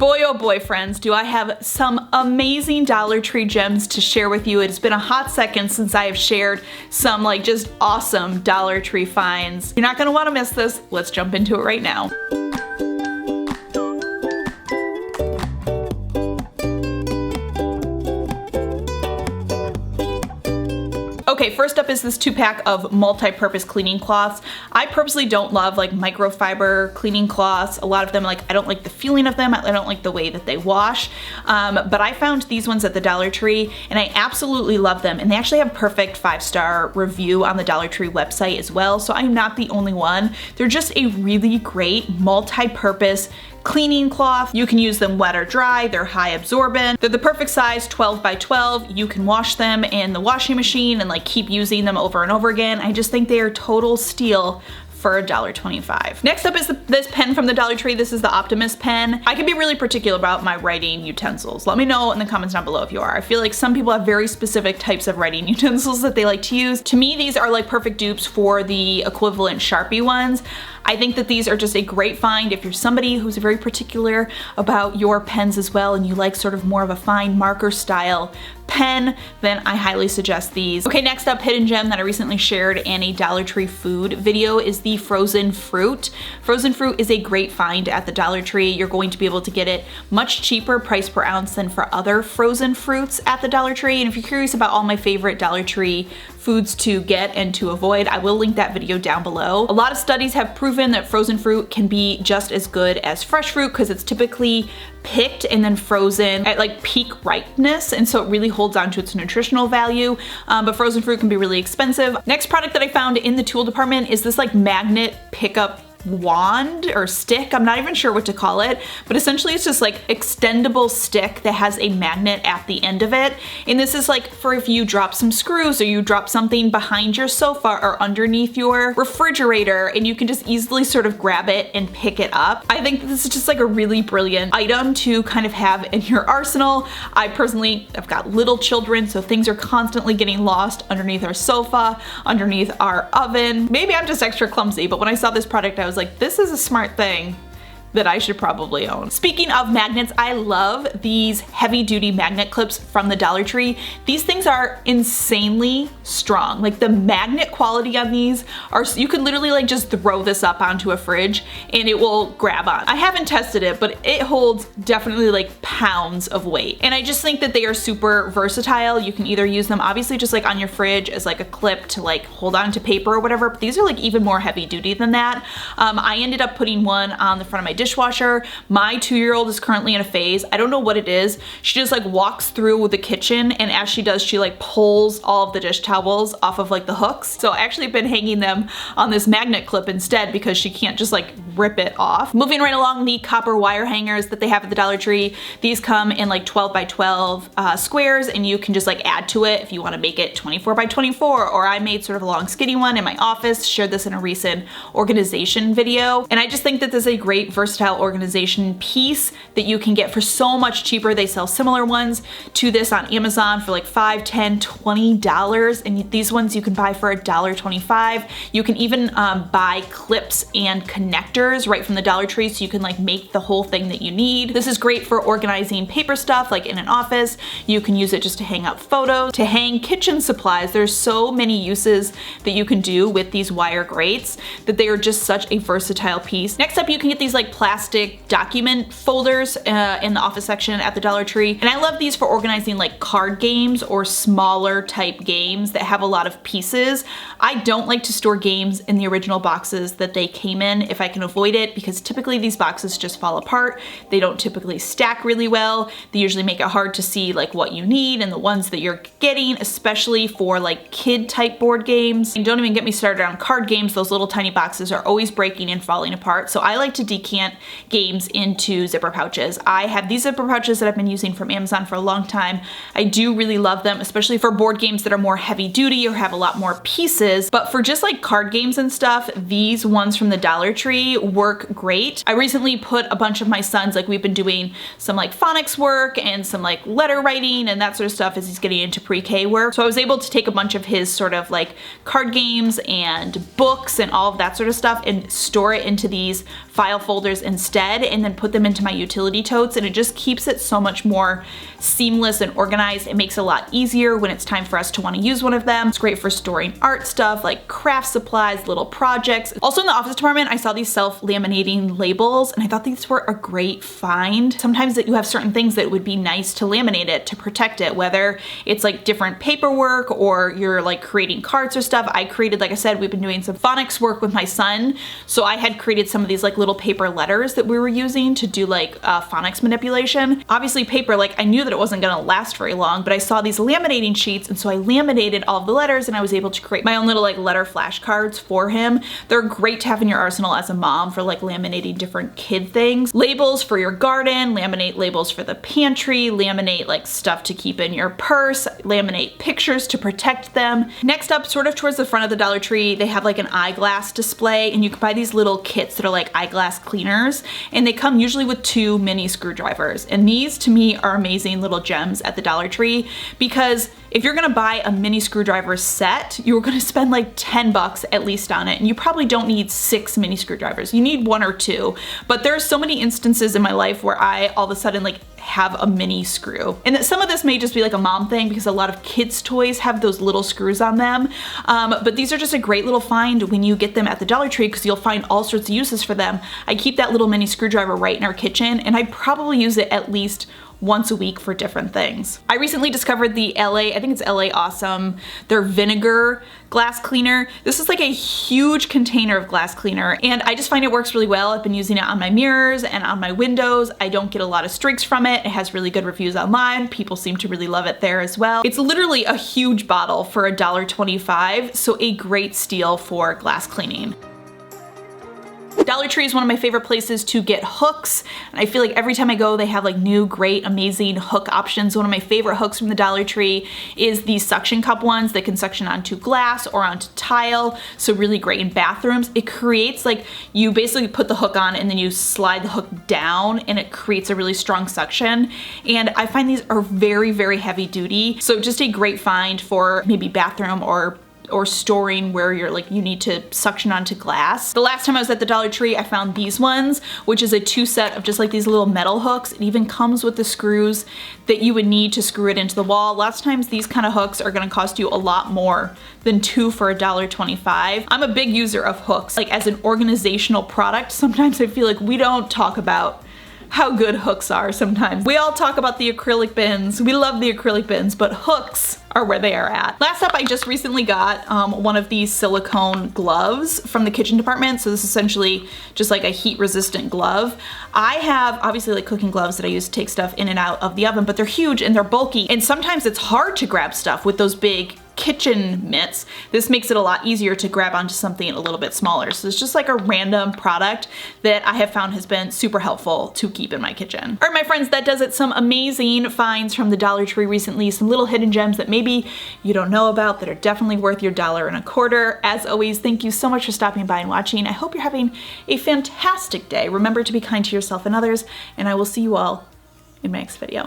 Boy, oh boy, friends, do I have some amazing Dollar Tree gems to share with you. It's been a hot second since I have shared some just awesome Dollar Tree finds. You're not gonna wanna miss this. Let's jump into it right now. Okay, first up is this 2-pack of multi-purpose cleaning cloths. I purposely don't love microfiber cleaning cloths. A lot of them, I don't like the feeling of them. I don't like the way that they wash. But I found these ones at the Dollar Tree and I absolutely love them. And they actually have perfect 5-star review on the Dollar Tree website as well. So I'm not the only one. They're just a really great multi-purpose cleaning cloth. You can use them wet or dry. They're high absorbent. They're the perfect size, 12 by 12. You can wash them in the washing machine and keep using them over and over again. I just think they are total steal for $1.25. Next up is this pen from the Dollar Tree. This is the Optimus pen. I can be really particular about my writing utensils. Let me know in the comments down below if you are. I feel like some people have very specific types of writing utensils that they like to use. To me, these are perfect dupes for the equivalent Sharpie ones. I think that these are just a great find if you're somebody who's very particular about your pens as well and you like sort of more of a fine marker style pen, then I highly suggest these. Okay, next up, hidden gem that I recently shared in a Dollar Tree food video is the frozen fruit. Frozen fruit is a great find at the Dollar Tree. You're going to be able to get it much cheaper price per ounce than for other frozen fruits at the Dollar Tree. And if you're curious about all my favorite Dollar Tree foods to get and to avoid, I will link that video down below. A lot of studies have proven that frozen fruit can be just as good as fresh fruit because it's typically picked and then frozen at peak ripeness, and so it really holds on to its nutritional value, but frozen fruit can be really expensive. Next product that I found in the tool department is this magnet pickup wand or stick. I'm not even sure what to call it, but essentially it's just extendable stick that has a magnet at the end of it. And this is for if you drop some screws or you drop something behind your sofa or underneath your refrigerator, and you can just easily sort of grab it and pick it up. I think this is just a really brilliant item to kind of have in your arsenal. I personally have got little children, so things are constantly getting lost underneath our sofa, underneath our oven. Maybe I'm just extra clumsy, but when I saw this product, I was like, this is a smart thing that I should probably own. Speaking of magnets, I love these heavy duty magnet clips from the Dollar Tree. These things are insanely strong. The magnet quality on these are, you could literally just throw this up onto a fridge and it will grab on. I haven't tested it, but it holds definitely pounds of weight. And I just think that they are super versatile. You can either use them obviously just on your fridge as a clip to hold on to paper or whatever, but these are even more heavy duty than that. I ended up putting one on the front of my dishwasher. My 2-year-old is currently in a phase. I don't know what it is. She just walks through the kitchen, and as she does, she pulls all of the dish towels off of the hooks. So I actually have been hanging them on this magnet clip instead because she can't just rip it off. Moving right along, the copper wire hangers that they have at the Dollar Tree. These come in 12 by 12 squares, and you can just add to it if you want to make it 24 by 24, or I made sort of a long skinny one in my office, shared this in a recent organization video. And I just think that this is a great versatile organization piece that you can get for so much cheaper. They sell similar ones to this on Amazon for $5, $10, $20, and these ones you can buy for $1.25. You can even buy clips and connectors right from the Dollar Tree, so you can make the whole thing that you need. This is great for organizing paper stuff in an office. You can use it just to hang up photos, to hang kitchen supplies. There's so many uses that you can do with these wire grates that they are just such a versatile piece. Next up, you can get these plastic document folders in the office section at the Dollar Tree. And I love these for organizing card games or smaller type games that have a lot of pieces. I don't like to store games in the original boxes that they came in if I can avoid it, because typically these boxes just fall apart. They don't typically stack really well. They usually make it hard to see what you need and the ones that you're getting, especially for kid type board games. And don't even get me started on card games. Those little tiny boxes are always breaking and falling apart. So I like to decant games into zipper pouches. I have these zipper pouches that I've been using from Amazon for a long time. I do really love them, especially for board games that are more heavy duty or have a lot more pieces. But for just card games and stuff, these ones from the Dollar Tree work great. I recently put a bunch of my sons, we've been doing some phonics work and some letter writing and that sort of stuff as he's getting into pre-K work. So I was able to take a bunch of his sort of card games and books and all of that sort of stuff and store it into these file folders screwdrivers instead and then put them into my utility totes, and it just keeps it so much more seamless and organized. It makes it a lot easier when it's time for us to want to use one of them. It's great for storing art stuff like craft supplies, little projects. Also in the office department, I saw these self-laminating labels and I thought these were a great find. Sometimes that you have certain things that would be nice to laminate it to protect it, whether it's like different paperwork or you're like creating cards or stuff. I created, like I said, we've been doing some phonics work with my son, so I had created some of these like little paper letters that we were using to do like phonics manipulation. Obviously paper, like I knew that it wasn't gonna last very long, but I saw these laminating sheets, and so I laminated all of the letters and I was able to create my own little like letter flashcards for him. They're great to have in your arsenal as a mom for like laminating different kid things. Labels for your garden, laminate labels for the pantry, laminate like stuff to keep in your purse, laminate pictures to protect them. Next up, sort of towards the front of the Dollar Tree, they have like an eyeglass display, and you can buy these little kits that are like eyeglass cleaners, and they come usually with 2 mini screwdrivers. And these to me are amazing little gems at the Dollar Tree, because if you're gonna buy a mini screwdriver set, you're gonna spend like 10 bucks at least on it, and you probably don't need 6 mini screwdrivers. You need 1 or 2, but there's so many instances in my life where I all of a sudden like have a mini screw. And that some of this may just be like a mom thing because a lot of kids' toys have those little screws on them, but these are just a great little find when you get them at the Dollar Tree because you'll find all sorts of uses for them. I keep that little mini screwdriver right in our kitchen, and I probably use it at least once a week for different things. I recently discovered the I think it's LA Awesome, their vinegar glass cleaner. This is like a huge container of glass cleaner, and I just find it works really well. I've been using it on my mirrors and on my windows. I don't get a lot of streaks from it. It has really good reviews online. People seem to really love it there as well. It's literally a huge bottle for $1.25, so a great steal for glass cleaning. Dollar Tree is one of my favorite places to get hooks, and I feel like every time I go they have like new great amazing hook options. One of my favorite hooks from the Dollar Tree is these suction cup ones that can suction onto glass or onto tile, so really great in bathrooms. It creates like, you basically put the hook on and then you slide the hook down and it creates a really strong suction, and I find these are very, very heavy duty, so just a great find for maybe bathroom or storing where you're like, you need to suction onto glass. The last time I was at the Dollar Tree, I found these ones, which is a 2 set of just like these little metal hooks. It even comes with the screws that you would need to screw it into the wall. Lots of times these kind of hooks are gonna cost you a lot more than 2 for $1.25. I'm a big user of hooks. Like as an organizational product, sometimes I feel like we don't talk about how good hooks are sometimes. We all talk about the acrylic bins. We love the acrylic bins, but hooks are where they are at. Last up, I just recently got one of these silicone gloves from the kitchen department. So this is essentially just like a heat resistant glove. I have obviously like cooking gloves that I use to take stuff in and out of the oven, but they're huge and they're bulky. And sometimes it's hard to grab stuff with those big kitchen mitts. This makes it a lot easier to grab onto something a little bit smaller. So it's just like a random product that I have found has been super helpful to keep in my kitchen. All right, my friends, that does it. Some amazing finds from the Dollar Tree recently, some little hidden gems that maybe you don't know about that are definitely worth your $1.25. As always, thank you so much for stopping by and watching. I hope you're having a fantastic day. Remember to be kind to yourself and others, and I will see you all in my next video.